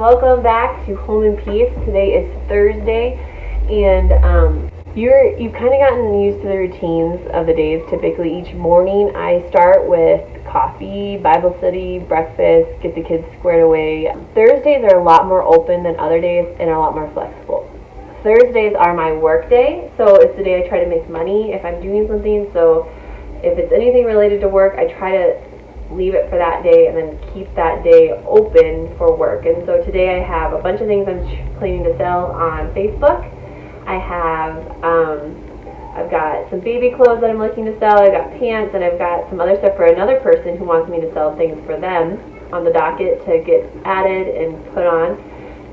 welcome back to Home in Peace. Today is Thursday, and you've kind of gotten used to the routines of the days. Typically each morning I start with coffee, Bible study, breakfast, get the kids squared away. Thursdays are a lot more open than other days and are a lot more flexible. Thursdays are my work day, so it's the day I try to make money if I'm doing something. So if it's anything related to work, I try to leave it for that day and then keep that day open for work. And so today I have a bunch of things I'm planning to sell on Facebook. I've got some baby clothes that I'm looking to sell. I've got pants, and I've got some other stuff for another person who wants me to sell things for them on the docket to get added and put on.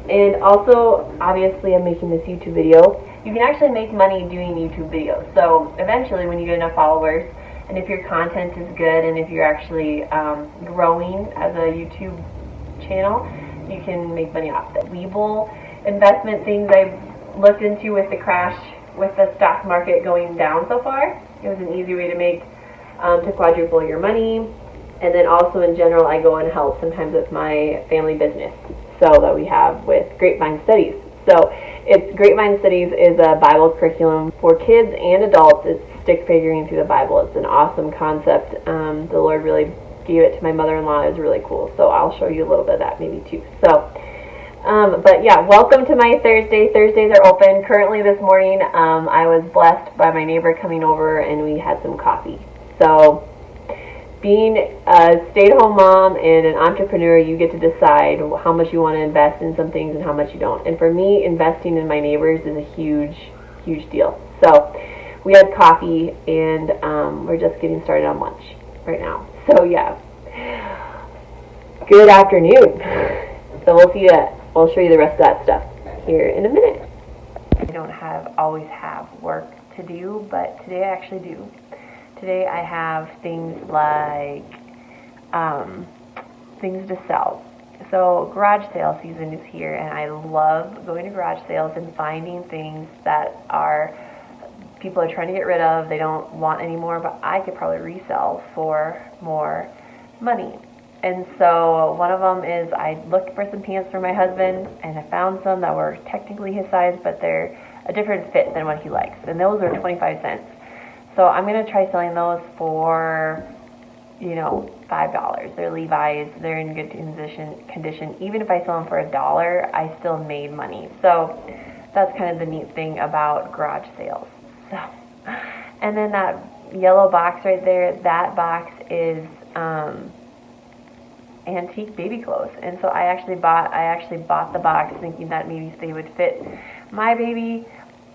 And also, obviously, I'm making this YouTube video. You can actually make money doing YouTube videos. So eventually, when you get enough followers, and if your content is good, and if you're actually growing as a YouTube channel, you can make money off it. Webull investment things I've looked into with the crash, with the stock market going down so far. It was an easy way to make, to quadruple your money. And then also in general, I go and help sometimes with my family business, so that we have with Grapevine Studies. So Grapevine Studies is a Bible curriculum for kids and adults. It's stick figuring through the Bible. It's an awesome concept. The Lord really gave it to my mother-in-law. It was really cool. So I'll show you a little bit of that maybe too. So, but yeah, welcome to my Thursday. Thursdays are open. Currently this morning, I was blessed by my neighbor coming over and we had some coffee. So being a stay-at-home mom and an entrepreneur, you get to decide how much you want to invest in some things and how much you don't. And for me, investing in my neighbors is a huge, huge deal. So we had coffee, and we're just getting started on lunch right now. So yeah, good afternoon. So we'll show you the rest of that stuff here in a minute. I don't always have work to do, but today I actually do. Today I have things like things to sell. So garage sale season is here, and I love going to garage sales and finding things that people are trying to get rid of, they don't want anymore, but I could probably resell for more money. And so one of them is, I looked for some pants for my husband, and I found some that were technically his size, but they're a different fit than what he likes, and those are 25 cents. So I'm going to try selling those for, $5. They're Levi's. They're in good condition. Even if I sell them for $1, I still made money. So that's kind of the neat thing about garage sales. So, and then that yellow box right there, that box is antique baby clothes. And so I actually bought the box thinking that maybe they would fit my baby.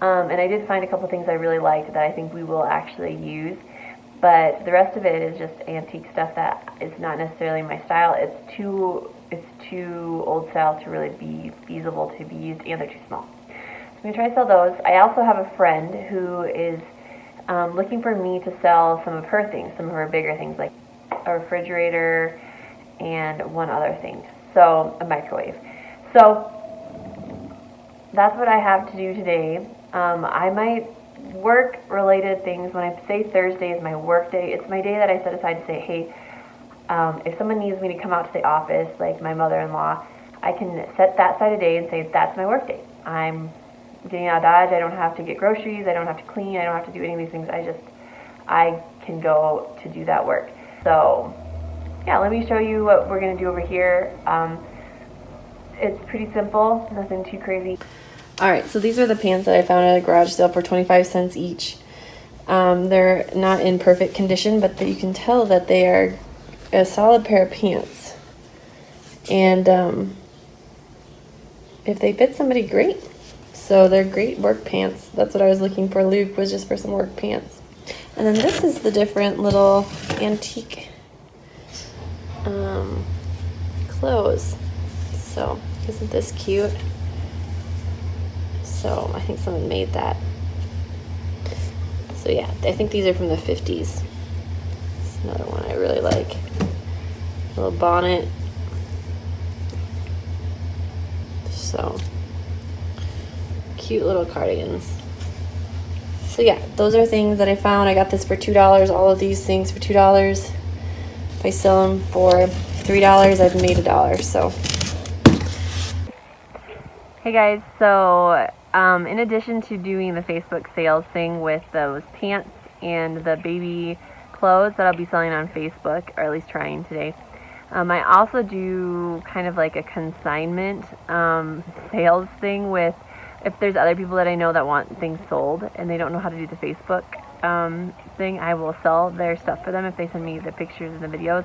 And I did find a couple things I really liked that I think we will actually use. But the rest of it is just antique stuff that is not necessarily my style. It's too old style to really be feasible to be used, and they're too small. So I'm going to try to sell those. I also have a friend who is looking for me to sell some of her things, some of her bigger things, like a refrigerator and one other thing. So a microwave. So that's what I have to do today. I might work-related things. When I say Thursday is my work day, it's my day that I set aside to say, hey, if someone needs me to come out to the office, like my mother-in-law, I can set that side of the day and say, that's my work day. I'm getting out of Dodge. I don't have to get groceries. I don't have to clean. I don't have to do any of these things. I can go to do that work. So, yeah, let me show you what we're going to do over here. It's pretty simple, nothing too crazy. Alright, so these are the pants that I found at a garage sale for 25 cents each. They're not in perfect condition, but you can tell that they are a solid pair of pants. And if they fit somebody, great. So they're great work pants. That's what I was looking for. Luke was just for some work pants. And then this is the different little antique clothes. So isn't this cute? So I think someone made that. So yeah, I think these are from the 50s. It's another one I really like. A little bonnet. So cute little cardigans. So yeah, those are things that I found. I got this for $2. All of these things for $2. If I sell them for $3, I've made $1. So Hey guys, so in addition to doing the Facebook sales thing with those pants and the baby clothes that I'll be selling on Facebook, or at least trying today, I also do kind of like a consignment sales thing with, if there's other people that I know that want things sold and they don't know how to do the Facebook thing, I will sell their stuff for them if they send me the pictures and the videos.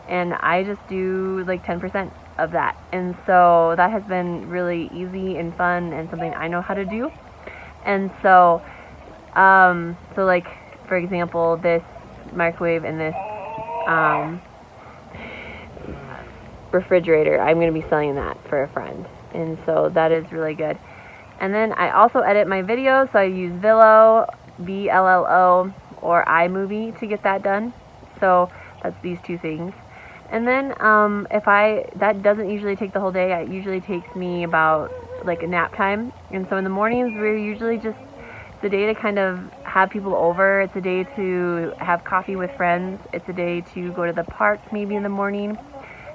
And I just do like 10% of that. And so that has been really easy and fun and something I know how to do. And so, so like, for example, this microwave and this refrigerator, I'm going to be selling that for a friend. And so that is really good. And then I also edit my videos, so I use VLLO, VLLO, or iMovie to get that done. So that's these two things. And then that doesn't usually take the whole day. It usually takes me about like a nap time. And so in the mornings, we're usually just, it's a day to kind of have people over. It's a day to have coffee with friends. It's a day to go to the park maybe in the morning.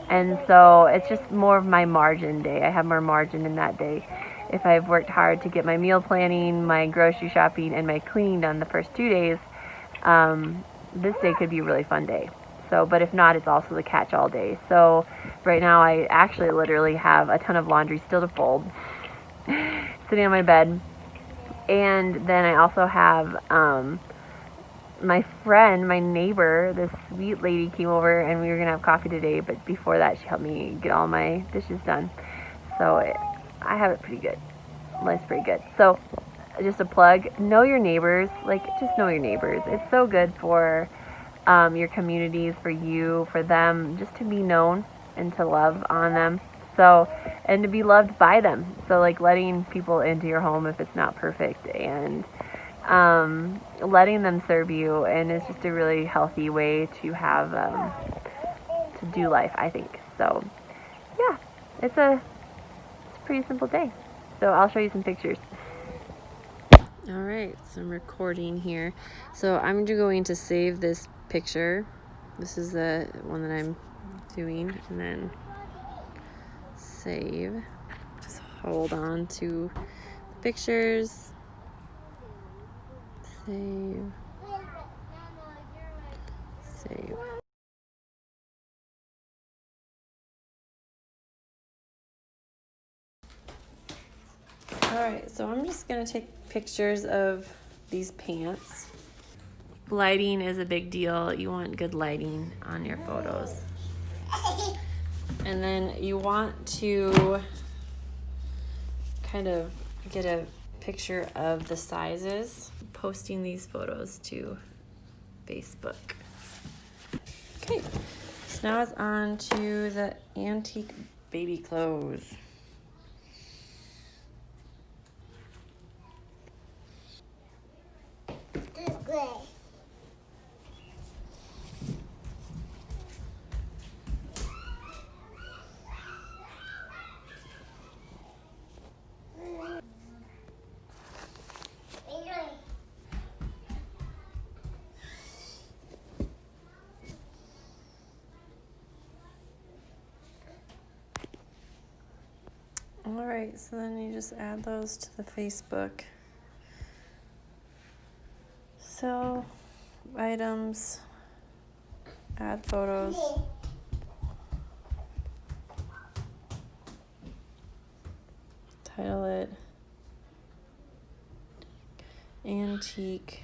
And so it's just more of my margin day. I have more margin in that day. If I've worked hard to get my meal planning, my grocery shopping, and my cleaning done the first 2 days, this day could be a really fun day. So, but if not, it's also the catch-all day. So right now I actually literally have a ton of laundry still to fold sitting on my bed. And then I also have my friend, my neighbor, this sweet lady came over and we were going to have coffee today, but before that she helped me get all my dishes done. So I have it pretty good. Life's pretty good. So just a plug, know your neighbors. Like, just know your neighbors. It's so good for your communities, for you, for them, just to be known and to love on them. So, and to be loved by them. So like letting people into your home if it's not perfect, and letting them serve you, and it's just a really healthy way to have to do life, I think. So yeah, it's a pretty simple day. So I'll show you some pictures. All right, so I'm recording here. So I'm going to save this picture. This is the one that I'm doing, and then save. Just hold on to the pictures. Save. Save. Alright, so I'm just going to take pictures of these pants. Lighting is a big deal. You want good lighting on your photos. And then you want to kind of get a picture of the sizes. Posting these photos to Facebook. Okay, so now it's on to the antique baby clothes. Alright, so then you just add those to the Facebook. Sell items, add photos. Title it antique.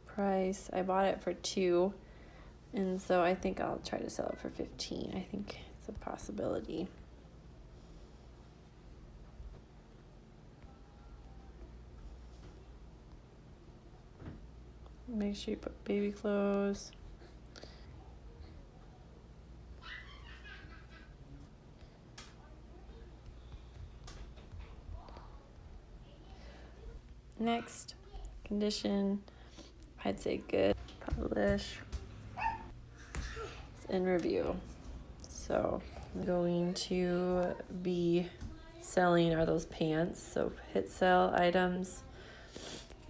Price, I bought it for $2, and so I think I'll try to sell it for $15. I think it's a possibility. Make sure you put baby clothes. Next, condition, I'd say good. Publish. It's in review. So I'm going to be selling are those pants. So hit sell items.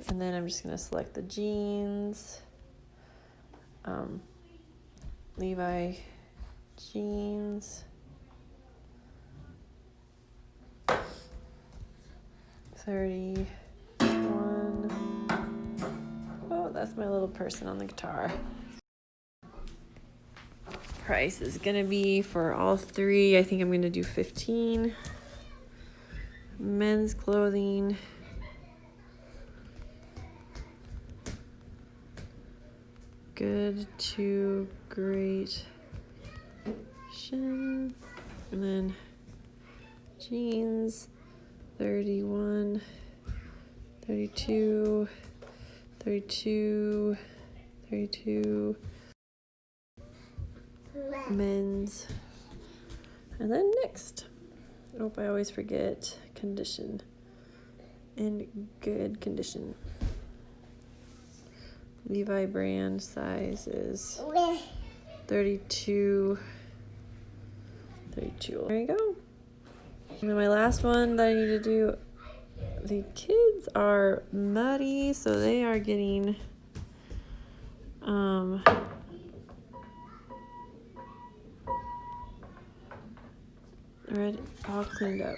And then I'm just going to select the jeans. Levi jeans. 31. Oh, that's my little person on the guitar. Price is gonna be for all three, I think I'm gonna do 15. Men's clothing. Good to great. And then jeans, 31, 32, 32, 32. Men's. And then next. I hope I always forget condition. In good condition. Levi brand size is 32. 32. There you go. And then my last one that I need to do. The kids are muddy, so they are getting red all cleaned up.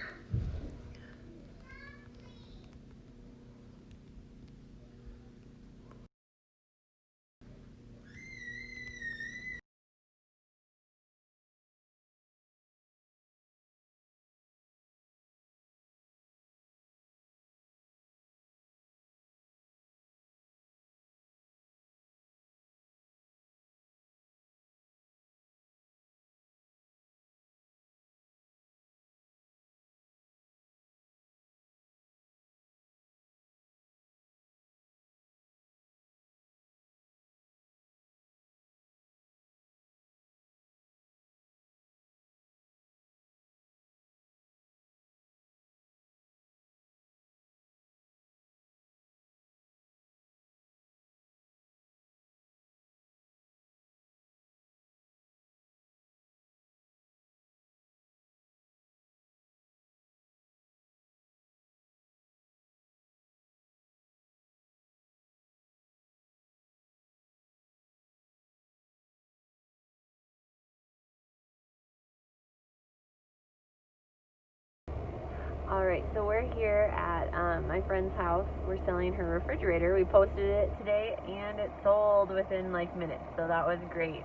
Alright, so we're here at my friend's house. We're selling her refrigerator. We posted it today and it sold within like minutes, so that was great.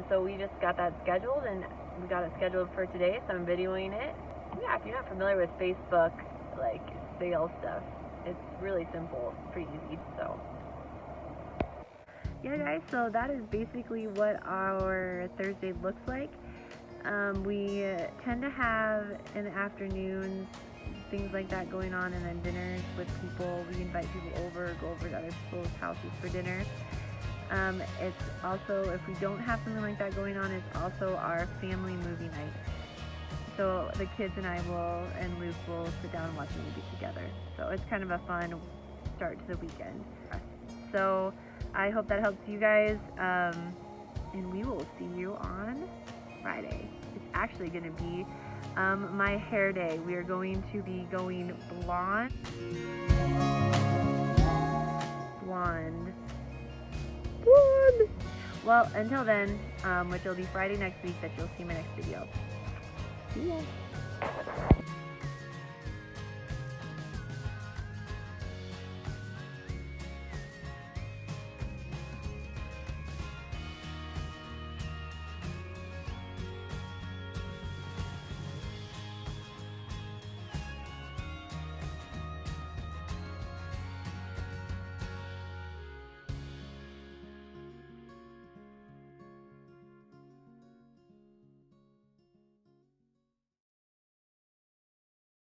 So we just got that scheduled and we got it scheduled for today, so I'm videoing it. Yeah, if you're not familiar with Facebook, like sales stuff, it's really simple, it's pretty easy, so. Yeah guys, so that is basically what our Thursday looks like. We tend to have in the afternoons things like that going on, and then dinners with people. We invite people over, go over to other people's houses for dinner. It's also, if we don't have something like that going on, it's also our family movie night. So the kids and I will, and Luke will sit down and watch a movie together. So it's kind of a fun start to the weekend. So I hope that helps you guys, and we will see you on Friday. It's actually going to be my hair day. We are going to be going blonde, well, until then, which will be Friday next week, that you'll see my next video. See ya.